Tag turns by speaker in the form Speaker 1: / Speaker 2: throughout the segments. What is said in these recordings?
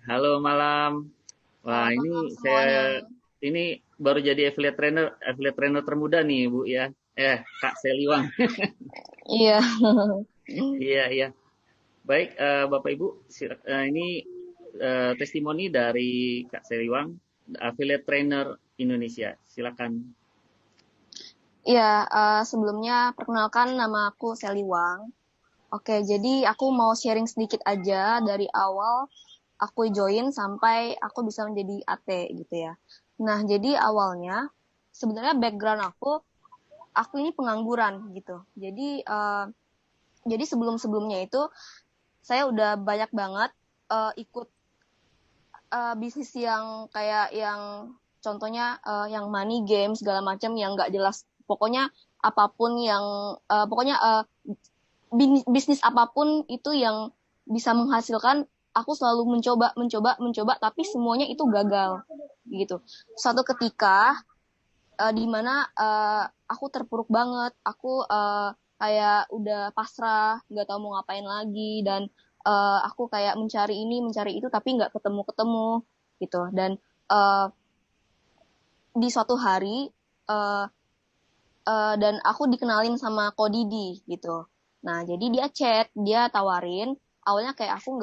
Speaker 1: Halo malam. Wah,
Speaker 2: Selamat
Speaker 1: ini
Speaker 2: malam
Speaker 1: saya
Speaker 2: semuanya.
Speaker 1: ini baru jadi affiliate trainer termuda nih, Bu ya. Kak Seliwang.
Speaker 2: Iya.
Speaker 1: Iya, iya. Baik, Bapak Ibu, ini testimoni dari Kak Seliwang, affiliate trainer Indonesia. Silakan.
Speaker 2: Iya, sebelumnya perkenalkan nama aku Sally Wang. Oke, jadi aku mau sharing sedikit aja dari awal aku join sampai aku bisa menjadi AT gitu ya. Nah, jadi awalnya sebenarnya background aku ini pengangguran gitu. Jadi sebelum-sebelumnya itu saya udah banyak banget ikut bisnis yang kayak yang contohnya yang money game segala macam yang nggak jelas. Pokoknya apapun yang pokoknya bisnis apapun itu yang bisa menghasilkan, aku selalu mencoba mencoba mencoba tapi semuanya itu gagal gitu. Suatu ketika di mana aku terpuruk banget, aku kayak udah pasrah, nggak tahu mau ngapain lagi, dan aku kayak mencari ini mencari itu tapi nggak ketemu ketemu gitu. Dan uh, di suatu hari uh, dan aku dikenalin sama Kodidi gitu. Nah, jadi dia chat, dia tawarin. Awalnya kayak aku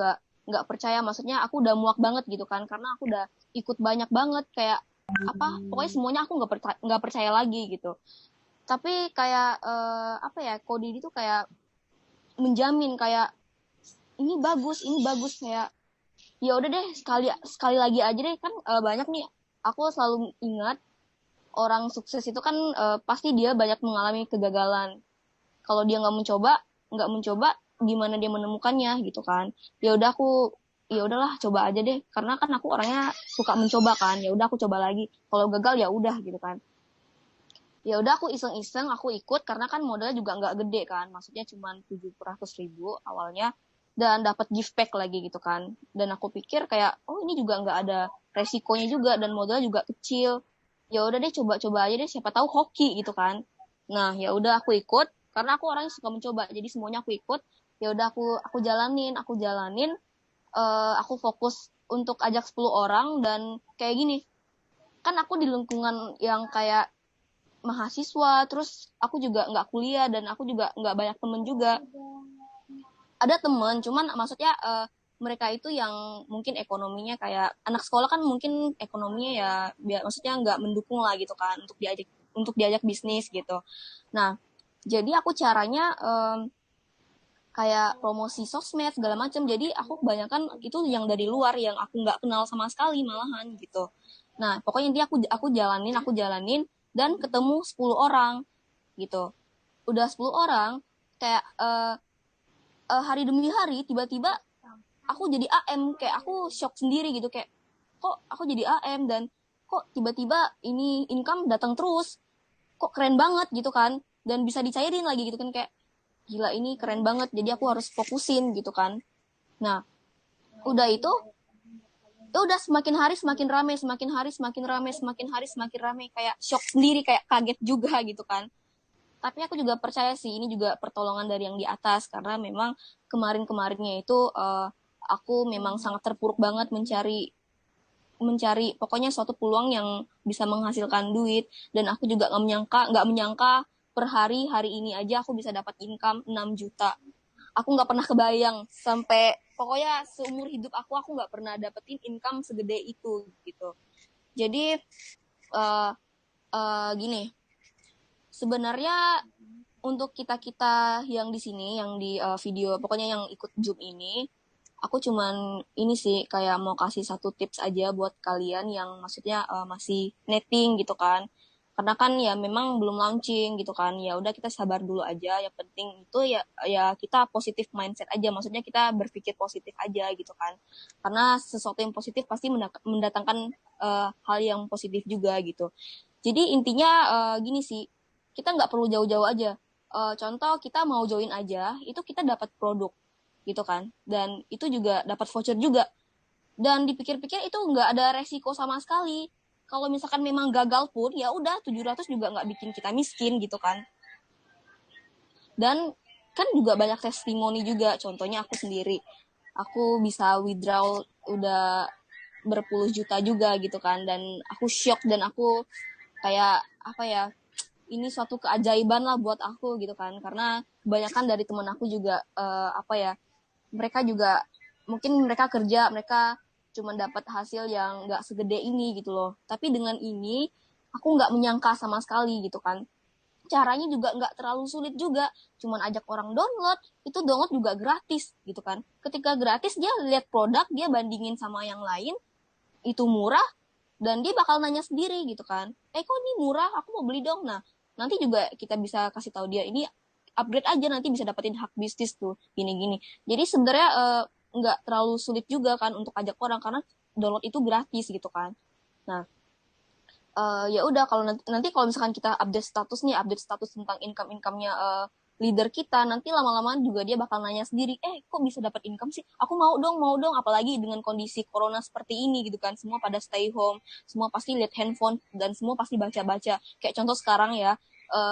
Speaker 2: nggak percaya, maksudnya aku udah muak banget gitu kan, karena aku udah ikut banyak banget kayak apa, pokoknya semuanya aku nggak percaya lagi gitu. Tapi kayak apa ya, Kodidi tuh kayak menjamin kayak ini bagus kayak ya udah deh, sekali sekali lagi aja deh kan. Banyak nih, aku selalu ingat orang sukses itu kan pasti dia banyak mengalami kegagalan. Kalau dia nggak mencoba gimana dia menemukannya gitu kan. Ya udahlah, coba aja deh, karena kan aku orangnya suka mencoba kan. Ya udah, aku coba lagi, kalau gagal ya udah gitu kan. Ya udah, aku iseng-iseng aku ikut karena kan modalnya juga nggak gede kan, maksudnya cuma 700.000 awalnya, dan dapat gift pack lagi gitu kan. Dan aku pikir kayak, oh ini juga nggak ada resikonya juga dan modalnya juga kecil. Ya udah deh, coba-coba aja deh, siapa tahu hoki gitu kan. Nah, ya udah aku ikut karena aku orangnya suka mencoba, jadi semuanya aku ikut. Ya udah, aku jalanin. Aku fokus untuk ajak 10 orang, dan kayak gini, kan aku di lingkungan yang kayak mahasiswa, terus aku juga nggak kuliah dan aku juga nggak banyak temen juga. Ada temen, cuman maksudnya mereka itu yang mungkin ekonominya kayak anak sekolah kan, mungkin ekonominya ya maksudnya nggak mendukung lah gitu kan untuk diajak bisnis gitu. Nah, jadi aku caranya kayak promosi sosmed segala macam. Jadi aku kebanyakan itu yang dari luar, yang aku nggak kenal sama sekali malahan gitu. Nah, pokoknya dia aku jalanin dan ketemu 10 orang gitu. Udah 10 orang, kayak hari demi hari tiba-tiba aku jadi AM, kayak aku shock sendiri gitu, kayak kok aku jadi AM dan kok tiba-tiba ini income datang terus, kok keren banget gitu kan, dan bisa dicairin lagi gitu kan, kayak gila ini keren banget, jadi aku harus fokusin gitu kan. Nah, udah itu, ya udah, semakin hari semakin rame, semakin hari semakin rame, semakin hari semakin rame, kayak shock sendiri, kayak kaget juga gitu kan. Tapi aku juga percaya sih ini juga pertolongan dari yang di atas, karena memang kemarin-kemarinnya itu aku memang sangat terpuruk banget mencari mencari pokoknya suatu peluang yang bisa menghasilkan duit. Dan aku juga nggak menyangka per hari ini aja aku bisa dapat income 6 juta. Aku nggak pernah kebayang, sampai pokoknya seumur hidup aku nggak pernah dapetin income segede itu gitu. Jadi uh, gini, sebenarnya untuk kita-kita yang di sini, yang di video, pokoknya yang ikut Zoom ini, aku cuman ini sih kayak mau kasih satu tips aja buat kalian yang maksudnya masih netting gitu kan. Karena kan ya memang belum launching gitu kan. Ya udah, kita sabar dulu aja. Yang penting itu ya ya kita positif mindset aja. Maksudnya kita berpikir positif aja gitu kan. Karena sesuatu yang positif pasti mendatangkan hal yang positif juga gitu. Jadi intinya gini sih, kita nggak perlu jauh-jauh aja. Contoh kita mau join aja, itu kita dapat produk gitu kan, dan itu juga dapat voucher juga. Dan dipikir-pikir itu nggak ada resiko sama sekali. Kalau misalkan memang gagal pun ya udah, 700 juga nggak bikin kita miskin gitu kan. Dan kan juga banyak testimoni juga, contohnya aku sendiri. aku bisa withdraw udah berpuluh juta juga gitu kan, dan aku shock dan aku kayak apa ya, ini suatu keajaiban lah buat aku gitu kan, karena kebanyakan dari teman aku juga apa ya, mereka juga mungkin mereka kerja, mereka cuma dapat hasil yang nggak segede ini gitu loh, tapi dengan ini aku nggak menyangka sama sekali gitu kan. Caranya juga nggak terlalu sulit juga, cuman ajak orang download, itu download juga gratis gitu kan. Ketika gratis dia lihat produk, dia bandingin sama yang lain, itu murah, dan dia bakal nanya sendiri gitu kan, kok ini murah, aku mau beli dong. Nah nanti juga kita bisa kasih tahu dia, ini upgrade aja, nanti bisa dapetin hak bisnis tuh gini-gini. Jadi sebenarnya nggak terlalu sulit juga kan untuk ajak orang, karena download itu gratis gitu kan. Nah ya udah, kalau nanti kalau misalkan kita update status nih, update status tentang income-nya leader kita, nanti lama-lama juga dia bakal nanya sendiri, kok bisa dapat income sih, aku mau dong, apalagi dengan kondisi corona seperti ini gitu kan, semua pada stay home, semua pasti lihat handphone, dan semua pasti baca-baca, kayak contoh sekarang ya,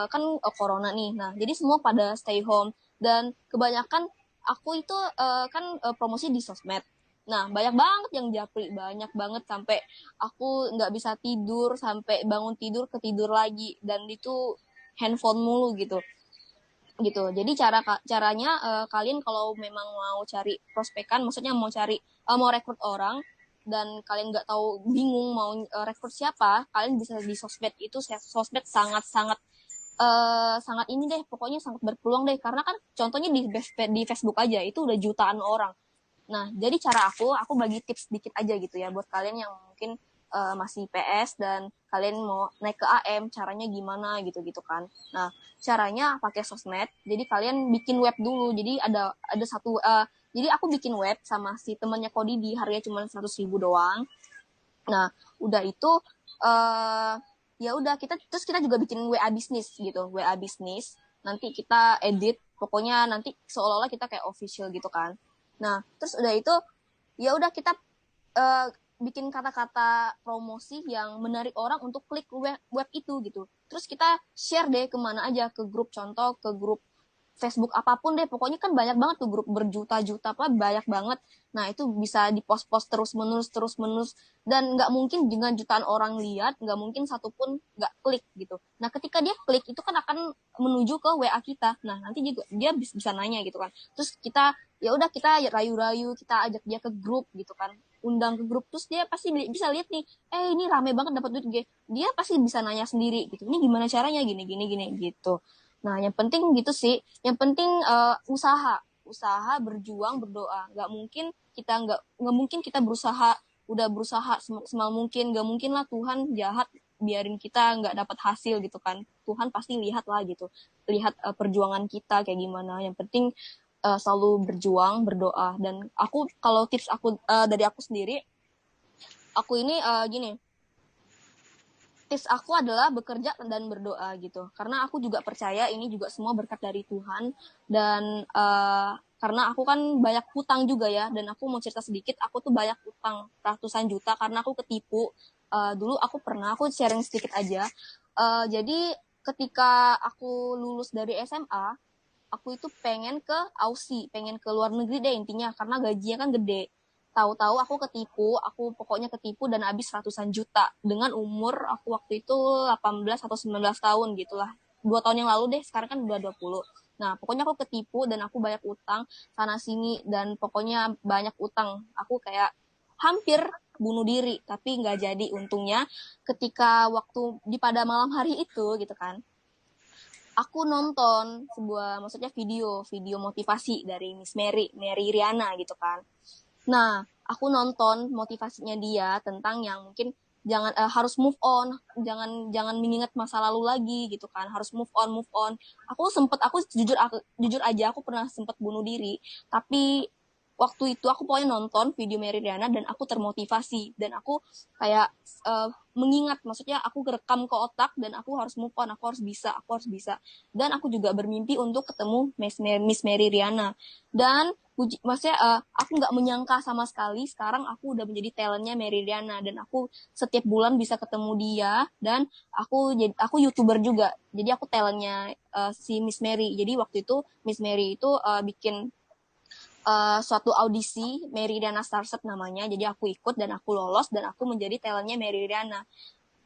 Speaker 2: kan corona nih, nah jadi semua pada stay home, dan kebanyakan aku itu kan promosi di sosmed. Nah, banyak banget yang japri, banyak banget sampai aku nggak bisa tidur, sampai bangun tidur ketidur lagi, dan itu handphone mulu gitu. Jadi caranya kalian kalau memang mau cari prospekan, maksudnya mau cari mau rekrut orang, dan kalian nggak tahu, bingung mau rekrut siapa, kalian bisa di sosmed. Itu sosmed sangat sangat sangat ini deh, pokoknya sangat berpeluang deh, karena kan contohnya di Facebook aja itu udah jutaan orang. Nah, jadi cara aku bagi tips dikit aja gitu ya buat kalian yang mungkin masih PS dan kalian mau naik ke AM, caranya gimana gitu-gitu kan. Nah, caranya pakai sosmed. Jadi kalian bikin web dulu. Jadi ada satu jadi aku bikin web sama si temannya Kodi, di harganya cuma 100.000 doang. Nah, udah itu ya udah, kita juga bikin WA bisnis gitu, WA bisnis. Nanti kita edit, pokoknya nanti seolah-olah kita kayak official gitu kan. Nah, terus udah itu ya udah kita bikin kata-kata promosi yang menarik orang untuk klik web itu gitu. Terus kita share deh kemana aja, ke grup, contoh ke grup Facebook apapun deh, pokoknya kan banyak banget tuh grup berjuta-juta, apa banyak banget. Nah itu bisa di-post-post terus menerus, dan nggak mungkin dengan jutaan orang lihat, nggak mungkin satupun nggak klik gitu. Nah ketika dia klik itu kan akan menuju ke WA kita. Nah nanti juga dia bisa nanya gitu kan. Terus kita ya udah, kita rayu-rayu, kita ajak dia ke grup gitu kan, undang ke grup, terus dia pasti bisa lihat nih, ini rame banget dapat duit, dia pasti bisa nanya sendiri gitu, ini gimana caranya, gini gini gini gitu. Nah, yang penting gitu sih. Yang penting usaha, berjuang, berdoa. Nggak mungkin kita berusaha semaksimal mungkin. Nggak mungkin lah Tuhan jahat biarin kita nggak dapat hasil gitu kan. Tuhan pasti lihat lah gitu. Lihat perjuangan kita kayak gimana. Yang penting selalu berjuang, berdoa. Dan aku kalau tips aku dari aku sendiri, aku ini gini, tips aku adalah bekerja dan berdoa gitu, karena aku juga percaya ini juga semua berkat dari Tuhan. Dan karena aku kan banyak hutang juga ya, dan aku mau cerita sedikit, aku tuh banyak hutang ratusan juta karena aku ketipu. Dulu aku sharing sedikit aja. Jadi ketika aku lulus dari SMA, aku itu pengen ke Aussie, pengen ke luar negeri deh intinya, karena gajinya kan gede. Tahu-tahu aku pokoknya ketipu dan habis ratusan juta dengan umur aku waktu itu 18 atau 19 tahun gitulah. 2 tahun yang lalu deh, sekarang kan udah 20. Nah, pokoknya aku ketipu dan aku banyak utang sana sini, dan pokoknya banyak utang. Aku kayak hampir bunuh diri, tapi nggak jadi untungnya. Ketika waktu pada malam hari itu gitu kan, aku nonton maksudnya video motivasi dari Miss Mary Riana gitu kan. Nah, aku nonton motivasinya dia tentang yang mungkin jangan harus move on, jangan mengingat masa lalu lagi gitu kan, harus move on. Aku jujur aja, aku pernah sempet bunuh diri, tapi waktu itu aku pokoknya nonton video Mary Riana dan aku termotivasi, dan aku kayak mengingat, maksudnya aku kerekam ke otak, dan aku harus move on, aku harus bisa. Dan aku juga bermimpi untuk ketemu Miss Mary Riana. Dan maksudnya aku nggak menyangka sama sekali sekarang aku udah menjadi talentnya Mary Riana, dan aku setiap bulan bisa ketemu dia, dan aku YouTuber juga, jadi aku talentnya si Miss Mary. Jadi waktu itu Miss Mary itu bikin suatu audisi Meridiana Starship namanya. Jadi aku ikut dan aku lolos dan aku menjadi talentnya Meridiana.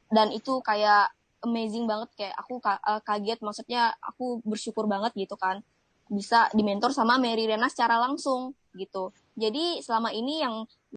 Speaker 2: Dan itu kayak amazing banget, kayak aku kaget, maksudnya aku bersyukur banget gitu kan bisa dimentor sama Meridiana secara langsung gitu. Jadi selama ini yang